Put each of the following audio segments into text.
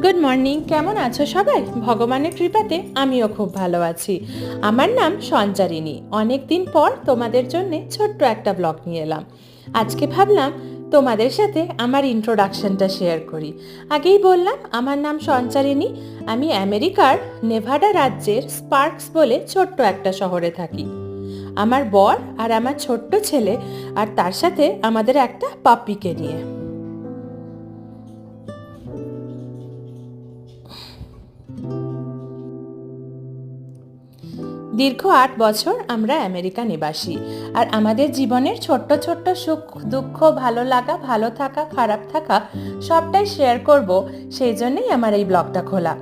Good morning, কেমন আছো সবাই? ভগবানের কৃপাতে আমিও খুব ভালো আছি। আমার নাম সঞ্চারিণী। অনেক দিন পর তোমাদের জন্য ছোট্ট একটা ব্লগ নিয়ে এলাম। আজকে ভাবলাম তোমাদের সাথে আমার ইন্ট্রোডাকশনটা শেয়ার করি। আগেই বললাম আমার নাম সঞ্চারিণী। আমি আমেরিকার নেভাডা রাজ্যের স্পার্কস বলে ছোট্ট একটা শহরে থাকি। আমার বর আর আমার ছোট্ট ছেলে, আর তার সাথে আমাদের একটা পাপ্পিকে নিয়ে। দীর্ঘ ৮ বছর আমরা আমেরিকা নিবাসী, আর আমাদের জীবনের ছোট্ট ছোট্ট সুখ দুঃখ, ভালো লাগা, ভালো থাকা, খারাপ থাকা সবটাই শেয়ার করব। সেই জন্যই আমার এই ব্লগটা খোলা।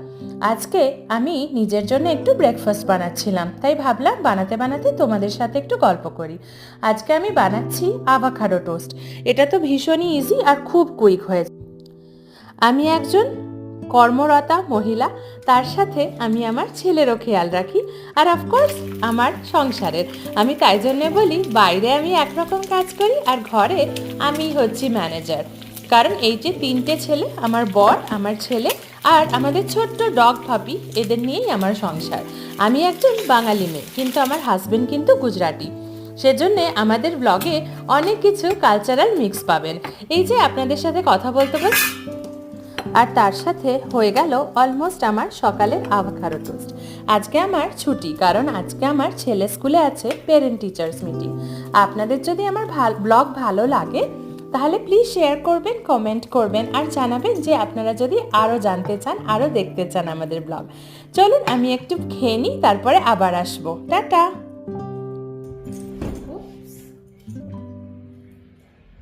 আজকে আমি নিজের জন্য একটু ব্রেকফাস্ট বানাচ্ছিলাম, তাই ভাবলাম বানাতে বানাতে তোমাদের সাথে একটু গল্প করি। আজকে আমি বানাচ্ছি আভাকাডো টোস্ট। এটা তো ভীষণই ইজি আর খুব কুইক হয়েছে। আমি একজন কর্মরতা মহিলা, তার সাথে আমি আমার ছেলেরও খেয়াল রাখি, আর অফকোর্স আমার সংসারের। আমি তাই জন্য বলি বাইরে আমি একরকম কাজ করি আর ঘরে আমি হচ্ছি ম্যানেজার। কারণ এই যে 3টে ছেলে, আমার বর, আমার ছেলে আর আমাদের ছোট্ট ডগ পাপি, এদের নিয়েই আমার সংসার। আমি একজন বাঙালি মেয়ে, কিন্তু আমার হাজবেন্ড কিন্তু গুজরাটি। সেজন্যে আমাদের ব্লগে অনেক কিছু কালচারাল মিক্স পাবেন। এই যে আপনাদের সাথে কথা বলতে বলতে, আর তার সাথে হয়ে গেল অলমোস্ট আমার সকালের আভাকাডো টোস্ট। আজকে আমার ছুটি, কারণ আজকে আমার ছেলে স্কুলে আছে পেরেন্ট টিচার্স মিটিং। আপনাদের যদি আমার ব্লগ ভালো লাগে তাহলে প্লিজ শেয়ার করবেন, কমেন্ট করবেন, আর জানাবেন যে আপনারা যদি আরও জানতে চান, আরও দেখতে চান আমাদের ব্লগ। চলুন আমি একটু খেয়ে নিই, তারপরে আবার আসবো। টাটা।